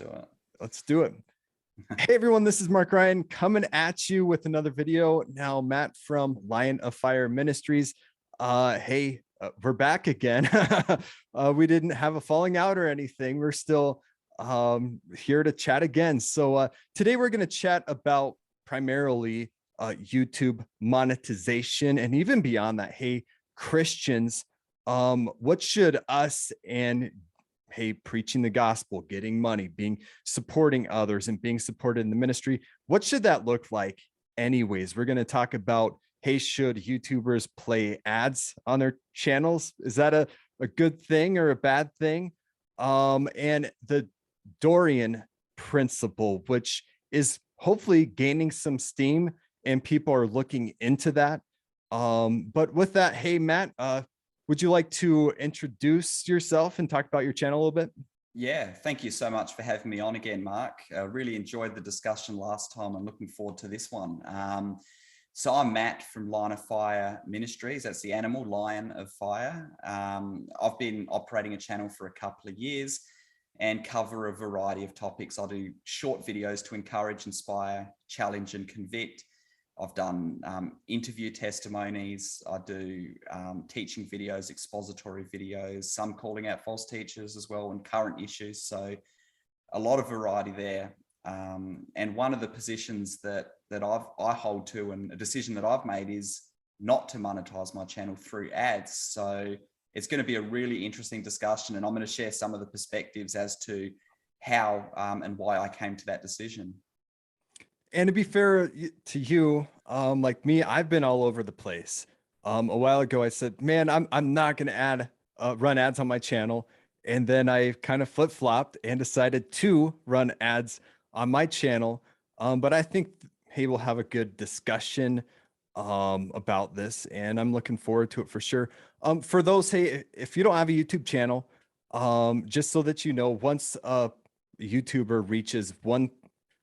Do it. Let's do it. Hey everyone, this is Mark Ryan coming at you with another video. Now, Matt from Lion of Fire Ministries. We're back again. We didn't have a falling out or anything. We're still here to chat again. So today we're going to chat about primarily YouTube monetization and even beyond that. Hey, Christians, what should us and preaching the gospel, getting money, supporting others and being supported in the ministry, what should that look like anyways? We're going to talk about, hey, should YouTubers play ads on their channels? Is that a good thing or a bad thing? And the Dorian principle, which is hopefully gaining some steam and people are looking into that. But with that, hey, Matt, would you like to introduce yourself and talk about your channel a little bit? Yeah, thank you so much for having me on again, Mark. Really enjoyed the discussion last time. I'm looking forward to this one. So I'm Matt from Lion of Fire Ministries. That's the animal, Lion of Fire. I've been operating a channel for a couple of years and cover a variety of topics. I do short videos to encourage, inspire, challenge, and convict. I've done interview testimonies. I do teaching videos, expository videos, some calling out false teachers as well, and current issues. So a lot of variety there. And one of the positions that I hold to, and a decision that I've made, is not to monetize my channel through ads. So it's going to be a really interesting discussion, and I'm going to share some of the perspectives as to how and why I came to that decision. And to be fair to you, like me, I've been all over the place. A while ago, I said, man, I'm not going to run ads on my channel. And then I kind of flip-flopped and decided to run ads on my channel. But I think, hey, we'll have a good discussion about this, and I'm looking forward to it for sure. For those, hey, if you don't have a YouTube channel, just so that you know, once a YouTuber reaches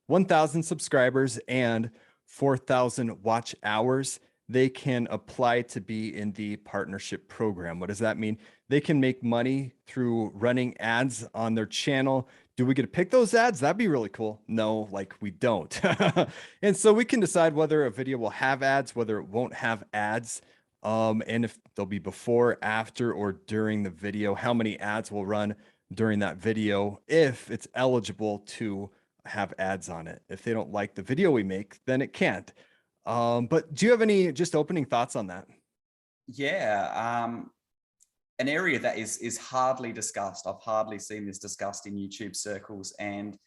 1,000 subscribers and 4,000 watch hours, they can apply to be in the partnership program. What does that mean? They can make money through running ads on their channel. Do we get to pick those ads? That'd be really cool. No, like we don't. And so we can decide whether a video will have ads, whether it won't have ads, and if they'll be before, after, or during the video, how many ads will run during that video, if it's eligible to have ads on it. If they don't like the video we make, then it can't. But do you have any just opening thoughts on that? Yeah, an area that is hardly discussed. I've hardly seen this discussed in YouTube circles. And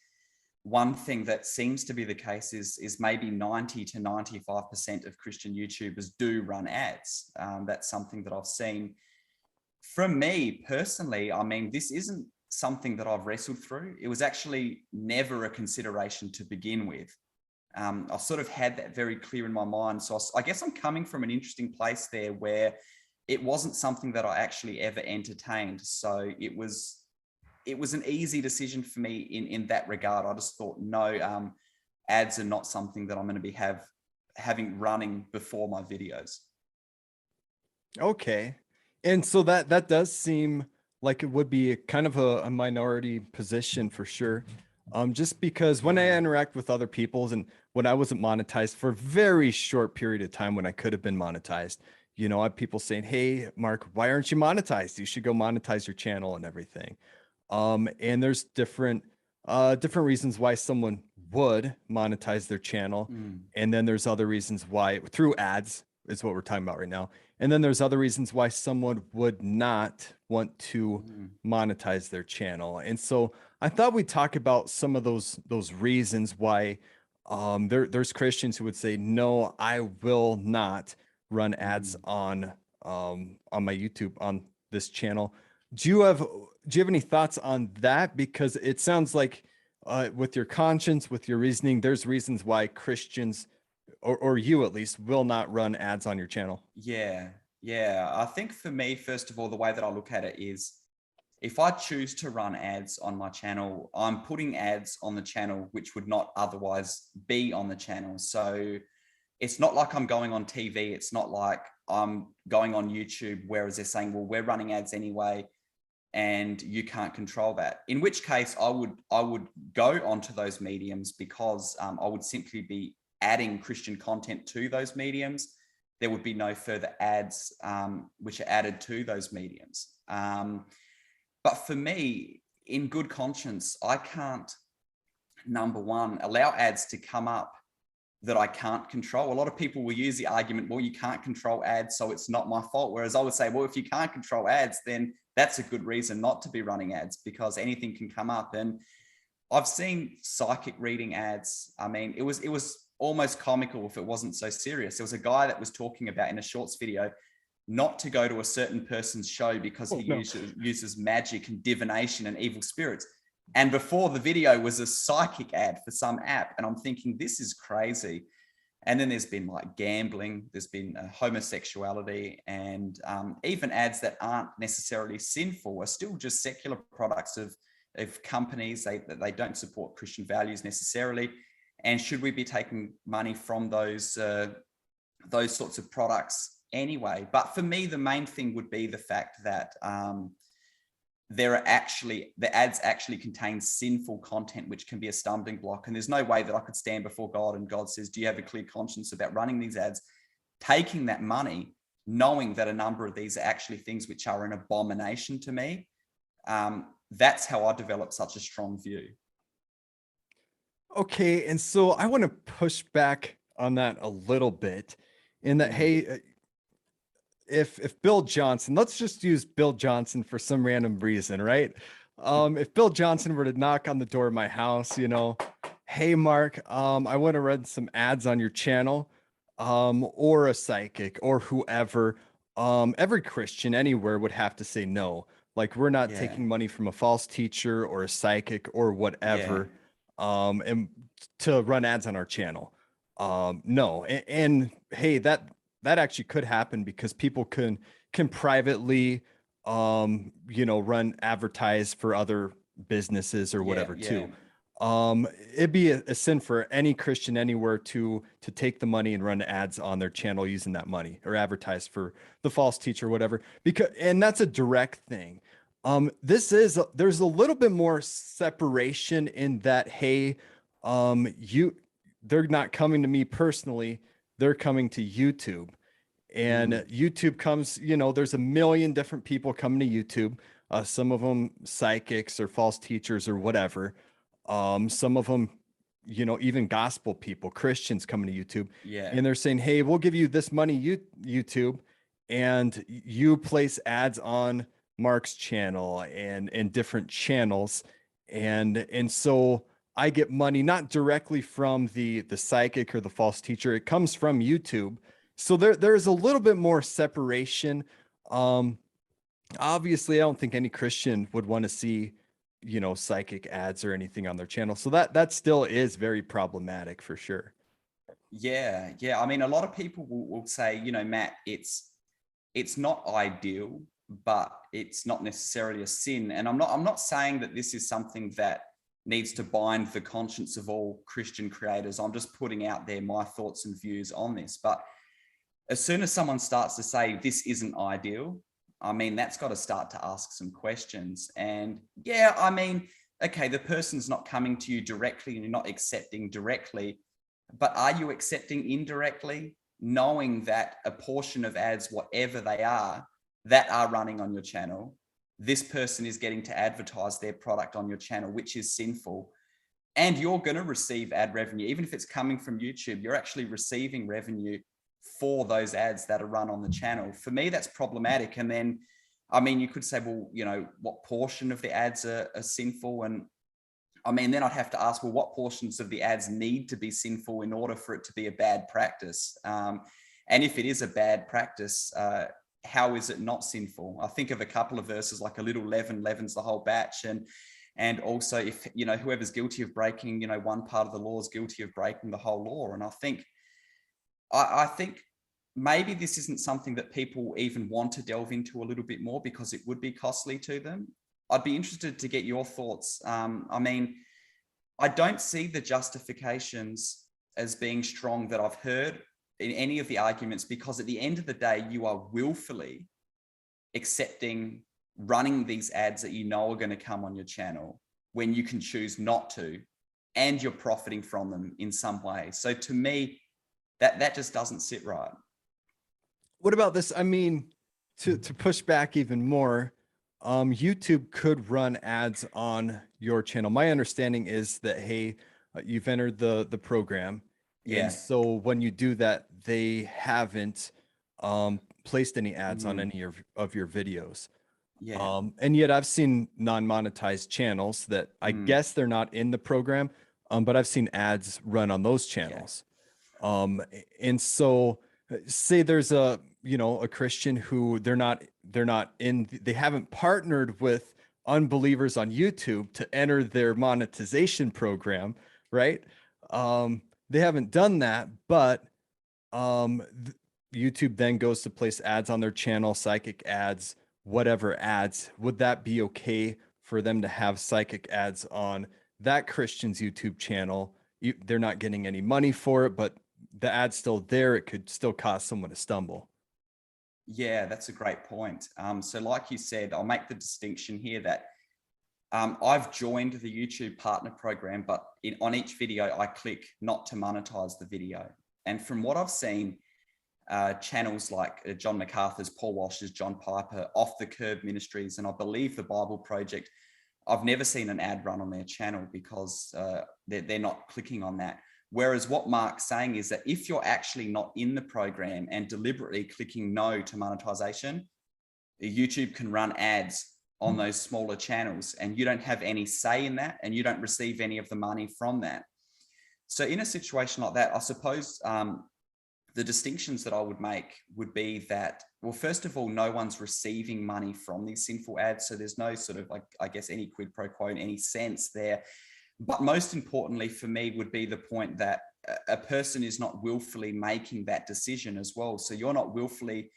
one thing that seems to be the case is maybe 90 to 95% of Christian YouTubers do run ads. That's something that I've seen. From me personally, I mean, this isn't something that I've wrestled through. It was actually never a consideration to begin with. I sort of had that very clear in my mind. So I guess I'm coming from an interesting place there where it wasn't something that I actually ever entertained. So it was an easy decision for me in that regard. I just thought, no, ads are not something that I'm going to be having running before my videos. Okay. And so that does seem like it would be kind of a minority position for sure. Just because when I interact with other people's, and when I wasn't monetized for a very short period of time when I could have been monetized, you know, I have people saying, hey, Mark, why aren't you monetized? You should go monetize your channel and everything. And there's different reasons why someone would monetize their channel. And then there's other reasons why, through ads is what we're talking about right now. And then there's other reasons why someone would not want to monetize their channel. And so I thought we'd talk about some of those reasons why there's Christians who would say, no, I will not run ads on my YouTube, on this channel. Do you have any thoughts on that? Because it sounds like with your conscience, with your reasoning, there's reasons why Christians, or you at least, will not run ads on your channel. Yeah. I think for me, first of all, the way that I look at it is, if I choose to run ads on my channel, I'm putting ads on the channel which would not otherwise be on the channel. So it's not like I'm going on TV. It's not like I'm going on YouTube, whereas they're saying, well, we're running ads anyway. and you can't control that. In which case I would go onto those mediums, because I would simply be adding Christian content to those mediums. There would be no further ads which are added to those mediums. But for me, in good conscience, I can't, number one, allow ads to come up that I can't control. A lot of people will use the argument, well, you can't control ads, so it's not my fault. Whereas I would say, well, if you can't control ads, then that's a good reason not to be running ads, because anything can come up. And I've seen psychic reading ads. I mean, it was almost comical if it wasn't so serious. There was a guy that was talking about in a shorts video not to go to a certain person's show because he uses magic and divination and evil spirits. And before the video was a psychic ad for some app. And I'm thinking, this is crazy. And then there's been like gambling, there's been homosexuality, and even ads that aren't necessarily sinful are still just secular products of companies. They don't support Christian values necessarily. And should we be taking money from those sorts of products anyway? But for me, the main thing would be the fact that the ads actually contain sinful content, which can be a stumbling block. And there's no way that I could stand before God and God says, do you have a clear conscience about running these ads, taking that money, knowing that a number of these are actually things which are an abomination to me? That's how I develop such a strong view. Okay, and so I want to push back on that a little bit in that, hey, if Bill Johnson, let's just use Bill Johnson for some random reason, right? If Bill Johnson were to knock on the door of my house, hey, Mark, I want to run some ads on your channel, or a psychic or whoever, every Christian anywhere would have to say no. Like, we're not taking money from a false teacher or a psychic or whatever, and to run ads on our channel. No. And hey, that actually could happen because people can privately, run advertise for other businesses or whatever too. It'd be a sin for any Christian anywhere to take the money and run ads on their channel using that money, or advertise for the false teacher or whatever, and that's a direct thing. There's a little bit more separation in that, hey, they're not coming to me personally, they're coming to YouTube. And YouTube comes, there's a million different people coming to YouTube. Some of them psychics or false teachers or whatever. Some of them, even gospel people, Christians coming to YouTube. And they're saying, hey, we'll give you this money, YouTube, and you place ads on Mark's channel and different channels. And so I get money not directly from the psychic or the false teacher. It comes from YouTube. So there's a little bit more separation. Obviously, I don't think any Christian would want to see, psychic ads or anything on their channel. So that still is very problematic for sure. Yeah. I mean, a lot of people will say, Matt, it's not ideal, but it's not necessarily a sin. And I'm not saying that this is something that needs to bind the conscience of all Christian creators. I'm just putting out there my thoughts and views on this. But as soon as someone starts to say this isn't ideal, I mean, that's got to start to ask some questions. And I mean, okay, the person's not coming to you directly and you're not accepting directly, but are you accepting indirectly, knowing that a portion of ads, whatever they are, that are running on your channel, this person is getting to advertise their product on your channel, which is sinful, and you're going to receive ad revenue. Even if it's coming from YouTube, you're actually receiving revenue for those ads that are run on the channel. For me, that's problematic. And then, I mean, you could say, well, what portion of the ads are sinful? And I mean, then I'd have to ask, well, what portions of the ads need to be sinful in order for it to be a bad practice? And if it is a bad practice, how is it not sinful? I think of a couple of verses, like a little leaven leavens the whole batch. And also, if, whoever's guilty of breaking, one part of the law is guilty of breaking the whole law. And I think maybe this isn't something that people even want to delve into a little bit more, because it would be costly to them. I'd be interested to get your thoughts. I mean, I don't see the justifications as being strong that I've heard in any of the arguments, because at the end of the day, you are willfully accepting running these ads that you know are going to come on your channel when you can choose not to, and you're profiting from them in some way. So to me, that just doesn't sit right. What about this? I mean, to push back even more, YouTube could run ads on your channel. My understanding is that, hey, you've entered the program, Yeah. and so when you do that, they haven't placed any ads on any of your videos. Yeah. And yet I've seen non-monetized channels that I guess they're not in the program, but I've seen ads run on those channels. And so say there's a Christian who they haven't partnered with unbelievers on YouTube to enter their monetization program, right? They haven't done that, but YouTube then goes to place ads on their channel, psychic ads, whatever ads. Would that be okay for them to have psychic ads on that Christian's YouTube channel? They're not getting any money for it, but the ad's still there. It could still cause someone to stumble. Yeah, that's a great point. So like you said, I'll make the distinction here that I've joined the YouTube partner program, but on each video, I click not to monetize the video. And from what I've seen, channels like John MacArthur's, Paul Walsh's, John Piper, Off the Curb Ministries, and I believe the Bible Project, I've never seen an ad run on their channel because they're not clicking on that. Whereas what Mark's saying is that if you're actually not in the program and deliberately clicking no to monetization, YouTube can run ads on those smaller channels and you don't have any say in that and you don't receive any of the money from that. So in a situation like that, I suppose the distinctions that I would make would be that, well, first of all, no one's receiving money from these sinful ads. So there's no sort of, like, I guess, any quid pro quo in any sense there. But most importantly for me would be the point that a person is not willfully making that decision as well. So you're not willfully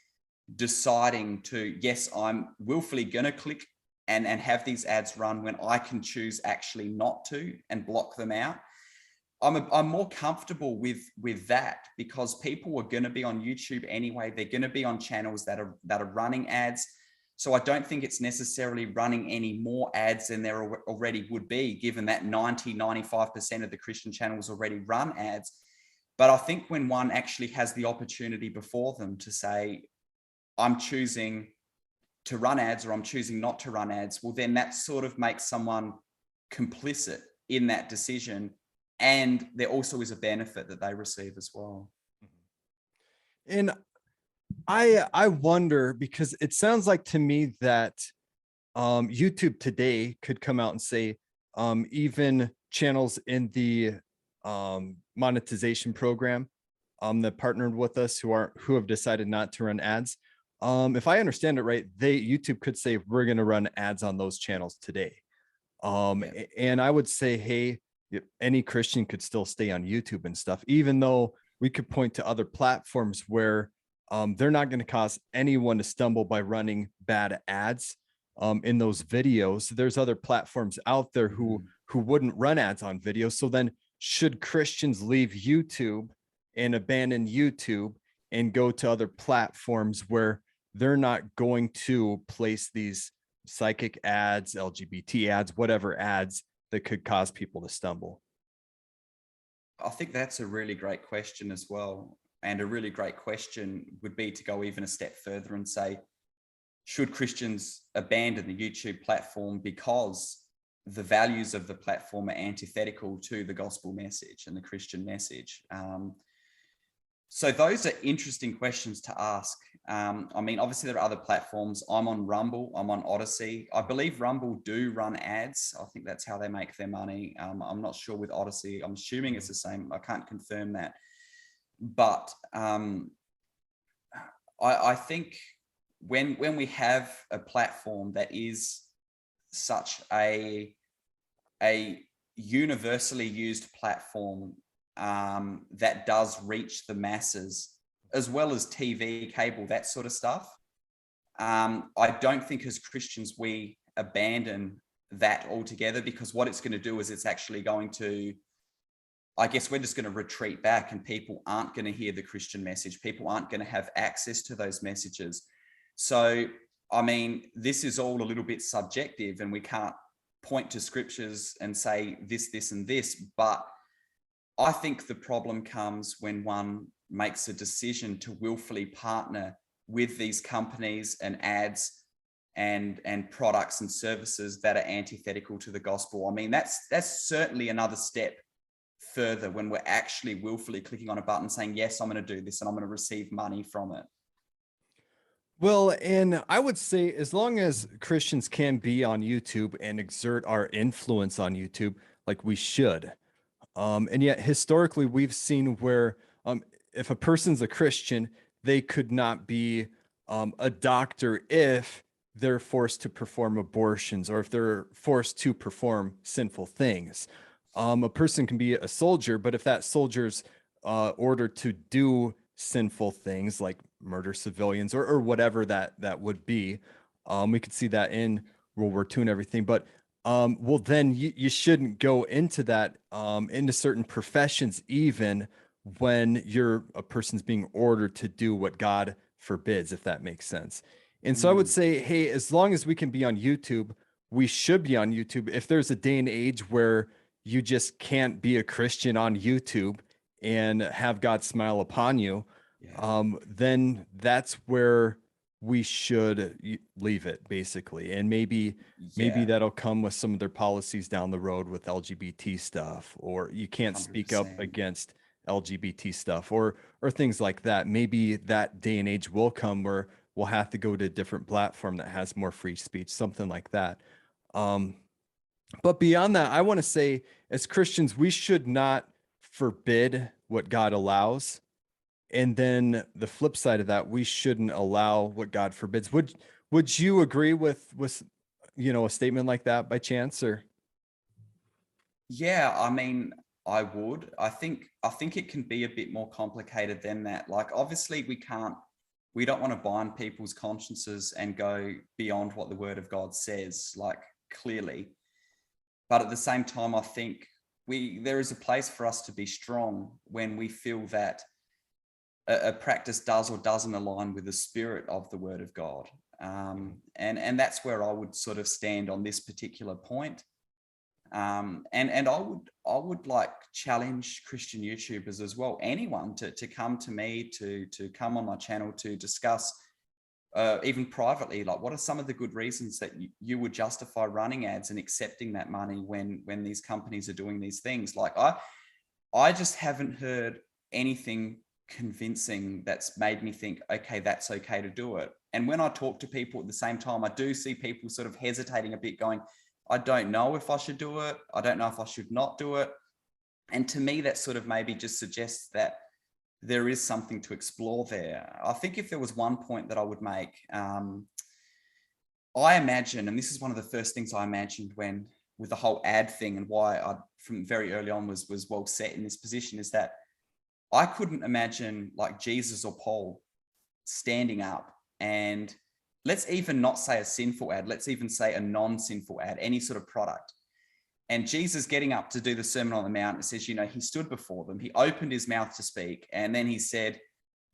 deciding to, yes, I'm willfully going to click and have these ads run when I can choose actually not to and block them out. I'm more comfortable with that because people are going to be on YouTube anyway. They're going to be on channels that are running ads. So I don't think it's necessarily running any more ads than there already would be, given that 95% of the Christian channels already run ads. But I think when one actually has the opportunity before them to say, I'm choosing to run ads or I'm choosing not to run ads, well, then that sort of makes someone complicit in that decision. And there also is a benefit that they receive as well. And I wonder, because it sounds like to me that YouTube today could come out and say even channels in the monetization program that partnered with us who have decided not to run ads. If I understand it right, YouTube could say we're going to run ads on those channels today. And I would say, hey, any Christian could still stay on YouTube and stuff, even though we could point to other platforms where they're not going to cause anyone to stumble by running bad ads in those videos. There's other platforms out there who wouldn't run ads on videos. So then should Christians leave YouTube and abandon YouTube and go to other platforms where they're not going to place these psychic ads, LGBT ads, whatever ads that could cause people to stumble? I think that's a really great question as well. And a really great question would be to go even a step further and say, should Christians abandon the YouTube platform because the values of the platform are antithetical to the gospel message and the Christian message? So those are interesting questions to ask. I mean, obviously there are other platforms. I'm on Rumble, I'm on Odyssey. I believe Rumble do run ads. I think that's how they make their money. I'm not sure with Odyssey. I'm assuming it's the same. I can't confirm that. But I think when we have a platform that is such a universally used platform that does reach the masses, as well as TV, cable, that sort of stuff, I don't think as Christians we abandon that altogether, because what it's going to do is it's actually going to, I guess we're just going to retreat back and people aren't going to hear the Christian message. People aren't going to have access to those messages. So I mean, this is all a little bit subjective, and we can't point to scriptures and say this, this, and this. But I think the problem comes when one makes a decision to willfully partner with these companies and ads and products and services that are antithetical to the gospel. I mean, that's certainly another step further when we're actually willfully clicking on a button saying, yes, I'm going to do this and I'm going to receive money from it. Well, and I would say as long as Christians can be on YouTube and exert our influence on YouTube, like we should. And yet historically we've seen where if a person's a Christian, they could not be a doctor if they're forced to perform abortions or if they're forced to perform sinful things. A person can be a soldier, but if that soldier's ordered to do sinful things like murder civilians or whatever that would be, we could see that in World War II and everything. But well, then you shouldn't go into that into certain professions, even when you're a person's being ordered to do what God forbids, if that makes sense. And so I would say, hey, as long as we can be on YouTube, we should be on YouTube. If there's a day and age where you just can't be a Christian on YouTube and have God smile upon you, then that's where we should leave it, basically. And maybe that'll come with some of their policies down the road with LGBT stuff, or you can't 100%. Speak up against LGBT stuff or things like that. Maybe that day and age will come where we'll have to go to a different platform that has more free speech, something like that. But beyond that, I want to say as Christians, we should not forbid what God allows. And then the flip side of that, we shouldn't allow what God forbids. Would you agree with a statement like that by chance? Or yeah, I mean, I would. I think it can be a bit more complicated than that. Like, obviously we don't want to bind people's consciences and go beyond what the word of God says, like, clearly. But at the same time, I think there is a place for us to be strong when we feel that a practice does or doesn't align with the spirit of the word of God. And that's where I would sort of stand on this particular point. And I would like challenge Christian YouTubers as well, anyone to come to me, to come on my channel to discuss, even privately, like, what are some of the good reasons that you would justify running ads and accepting that money when these companies are doing these things? Like, I just haven't heard anything convincing that's made me think, okay, that's okay to do it. And when I talk to people at the same time, I do see people sort of hesitating a bit, going, I don't know if I should do it. I don't know if I should not do it. And to me, that sort of maybe just suggests that there is something to explore there. I think if there was one point that I would make, I imagine, and this is one of the first things I imagined with the whole ad thing, and why I, from very early on, was well set in this position, is that I couldn't imagine like Jesus or Paul standing up and, let's even not say a sinful ad, let's even say a non-sinful ad, any sort of product. And Jesus getting up to do the Sermon on the Mount, it says, he stood before them, he opened his mouth to speak, and then he said,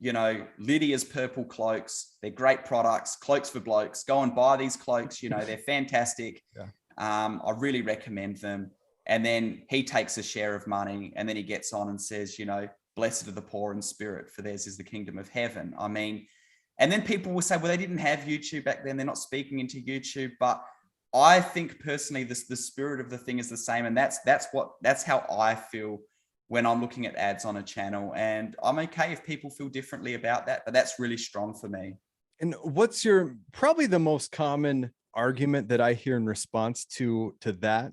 Lydia's purple cloaks, they're great products, cloaks for blokes, go and buy these cloaks, they're fantastic. Yeah. I really recommend them. And then he takes a share of money, and then he gets on and says, blessed are the poor in spirit, for theirs is the kingdom of heaven. I mean, and then people will say, well, they didn't have YouTube back then, they're not speaking into YouTube. But I think personally, the spirit of the thing is the same. And that's how I feel when I'm looking at ads on a channel. And I'm okay if people feel differently about that, but that's really strong for me. And what's probably the most common argument that I hear in response to that,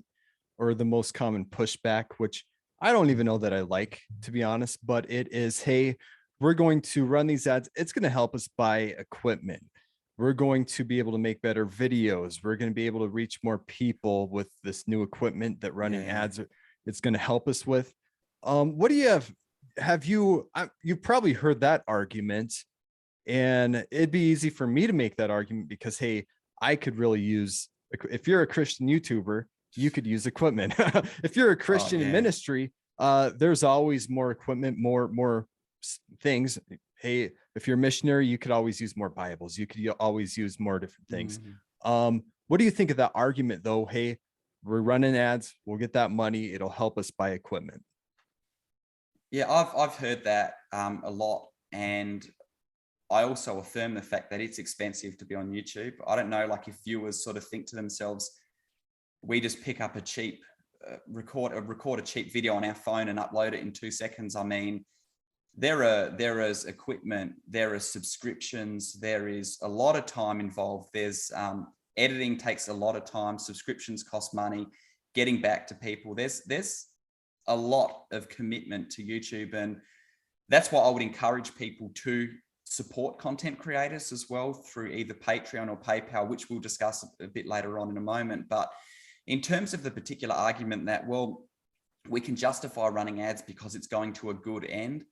or the most common pushback, which I don't even know that I like, to be honest, but it is, hey, we're going to run these ads. It's going to help us buy equipment. We're going to be able to make better videos. We're going to be able to reach more people with this new equipment that running ads, it's going to help us with. What do you have you've probably heard that argument, and it'd be easy for me to make that argument because, hey, I could really use, if you're a Christian YouTuber, you could use equipment. If you're a Christian in ministry, there's always more equipment, more things. hey, if you're a missionary, you could always use more Bibles. You could always use more different things. What do you think of that argument though? Hey, we're running ads, we'll get that money, it'll help us buy equipment. Yeah, I've heard that a lot, and I also affirm the fact that it's expensive to be on YouTube. I don't know, like if viewers sort of think to themselves, we just pick up a cheap record a cheap video on our phone and upload it in 2 seconds. I mean, there is equipment, there are subscriptions, there is a lot of time involved. There's editing takes a lot of time, subscriptions cost money, getting back to people. There's a lot of commitment to YouTube, and that's why I would encourage people to support content creators as well through either Patreon or PayPal, which we'll discuss a bit later on in a moment. But in terms of the particular argument that, well, we can justify running ads because it's going to a good end,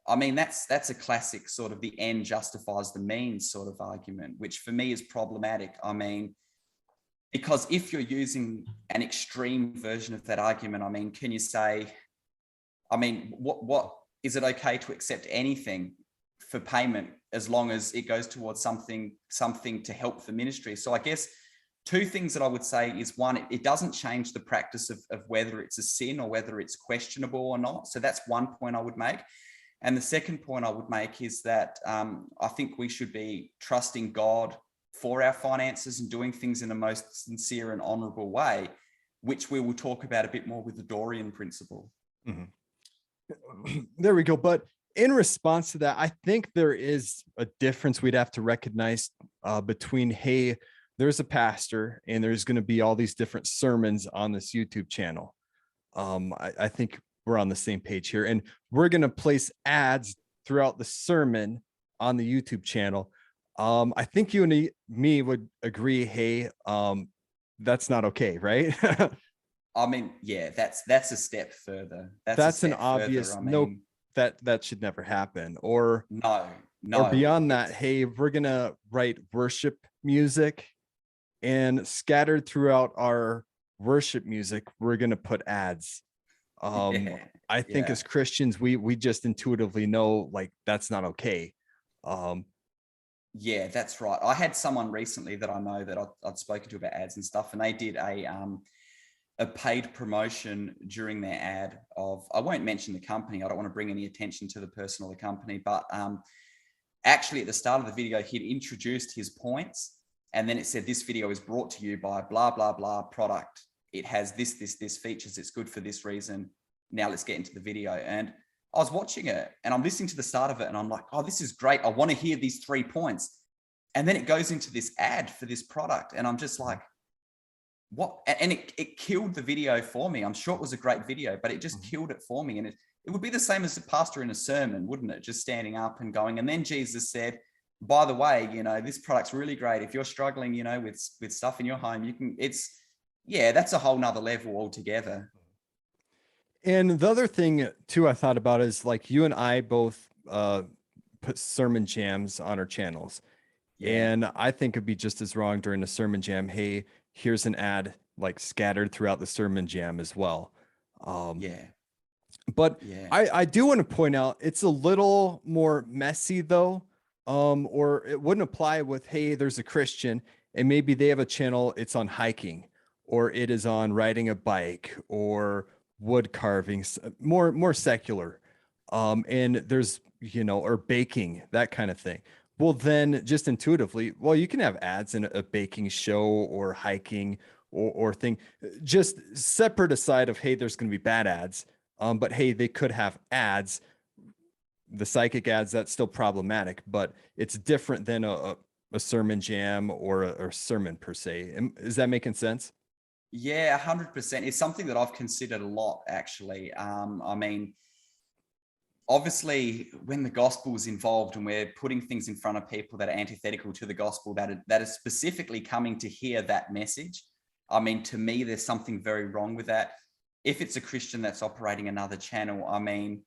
I mean, that's a classic sort of the end justifies the means sort of argument, which for me is problematic. I mean, because if you're using an extreme version of that argument, I mean, can you say, I mean, what is it okay to accept anything for payment as long as it goes towards something to help the ministry? So I guess two things that I would say is, one, it doesn't change the practice of whether it's a sin or whether it's questionable or not. So that's one point I would make. And the second point I would make is that I think we should be trusting God for our finances and doing things in the most sincere and honorable way, which we will talk about a bit more with the Dorian principle. There we go. But in response to that, I think there is a difference we'd have to recognize between, hey, there's a pastor and there's going to be all these different sermons on this YouTube channel. I think we're on the same page here, and we're going to place ads throughout the sermon on the YouTube channel. I think you and me would agree, hey, that's not okay, right? I mean, yeah, that's a step further. That's an obvious further. I mean, no, that should never happen. Or no, or beyond that, hey, we're gonna write worship music, and scattered throughout our worship music, we're gonna put ads. I think as Christians, we just intuitively know, like, that's not okay. Yeah, that's right. I had someone recently that I know that I'd spoken to about ads and stuff, and they did a paid promotion during their ad of, I won't mention the company, I don't want to bring any attention to the person or the company, but actually at the start of the video, he'd introduced his points, and then it said, this video is brought to you by blah, blah, blah product. It has this features, it's good for this reason. Now let's get into the video. And I was watching it and I'm listening to the start of it and I'm like, oh, this is great. I want to hear these 3 points. And then it goes into this ad for this product. And I'm just like, what? And it killed the video for me. I'm sure it was a great video, but it just killed it for me. And it would be the same as a pastor in a sermon, wouldn't it? Just standing up and going. And then Jesus said, by the way, you know, this product's really great. If you're struggling, you know, with stuff in your home, you can, that's a whole nother level altogether. And the other thing too, I thought about is, like, you and I both put sermon jams on our channels. Yeah. And I think it'd be just as wrong during a sermon jam, hey, here's an ad like scattered throughout the sermon jam as well. But I do want to point out, it's a little more messy though. Or it wouldn't apply with, hey, there's a Christian and maybe they have a channel, it's on hiking, or it is on riding a bike, or wood carving, more secular. And there's, you know, or baking, that kind of thing. Well, then just intuitively, well, you can have ads in a baking show or hiking or thing, just separate aside of, hey, there's going to be bad ads. But hey, they could have ads, the psychic ads, that's still problematic, but it's different than a sermon jam or a sermon per se. Is that making sense? Yeah, 100%. It's something that I've considered a lot, actually. I mean, obviously, when the gospel is involved and we're putting things in front of people that are antithetical to the gospel, that are specifically coming to hear that message, I mean, to me, there's something very wrong with that. If it's a Christian that's operating another channel, I mean,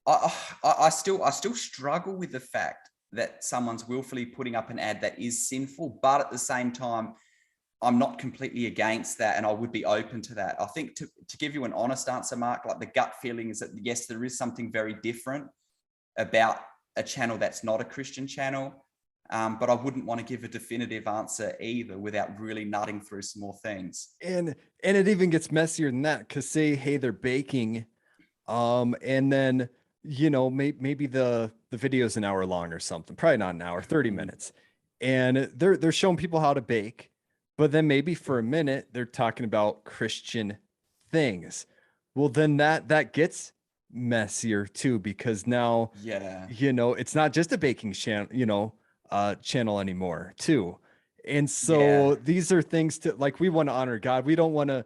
I still struggle with the fact that someone's willfully putting up an ad that is sinful, but at the same time, I'm not completely against that, and I would be open to that. I think to give you an honest answer, Mark, like the gut feeling is that yes, there is something very different about a channel that's not a Christian channel. But I wouldn't want to give a definitive answer either without really nutting through some more things. And it even gets messier than that, because say, hey, they're baking, and then maybe the video's an hour long or something, probably not an hour, 30 minutes, and they're showing people how to bake, but then maybe for a minute they're talking about Christian things. Well, then that gets messier too, because now it's not just a baking channel, channel anymore too. And so these are things to, like, we want to honor God. We don't want to,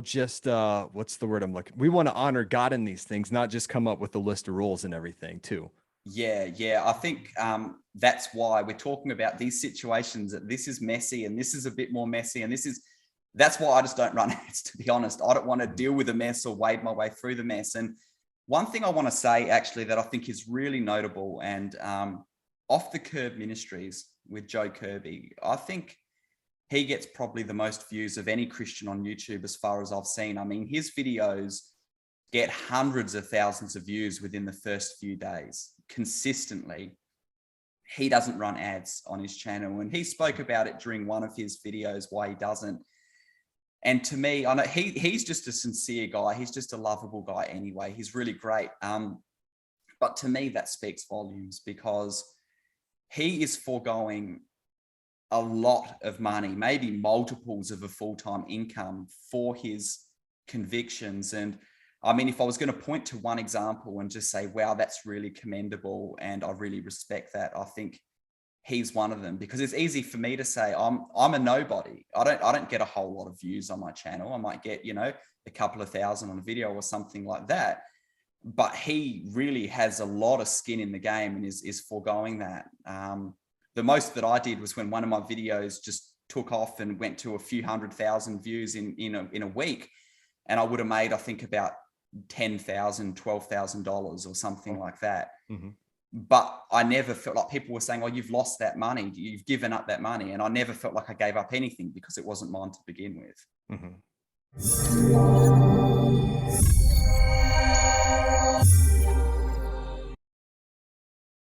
just what's the word I'm looking? We want to honor God in these things, not just come up with a list of rules and everything too. Yeah. I think that's why we're talking about these situations, that this is messy and this is a bit more messy. And that's why I just don't run ads, to be honest. I don't want to deal with a mess or wade my way through the mess. And one thing I want to say actually that I think is really notable, and Off the Curb Ministries with Joe Kirby, I think he gets probably the most views of any Christian on YouTube as far as I've seen. I mean, his videos get hundreds of thousands of views within the first few days consistently. He doesn't run ads on his channel, and he spoke about it during one of his videos why he doesn't. And to me, I know he's just a sincere guy. He's just a lovable guy anyway. He's really great. But to me, that speaks volumes, because he is foregoing a lot of money, maybe multiples of a full-time income, for his convictions. And I mean, if I was going to point to one example and just say, wow, that's really commendable and I really respect that, I think he's one of them. Because it's easy for me to say I'm a nobody. I don't get a whole lot of views on my channel. I might get, a couple of thousand on a video or something like that. But he really has a lot of skin in the game and is foregoing that. The most that I did was when one of my videos just took off and went to a few 100,000 views in a week, and I would have made, I think, about $10,000, $12,000 or something like that. Mm-hmm. But I never felt like people were saying, "Oh, you've lost that money. You've given up that money," and I never felt like I gave up anything, because it wasn't mine to begin with. Mm-hmm.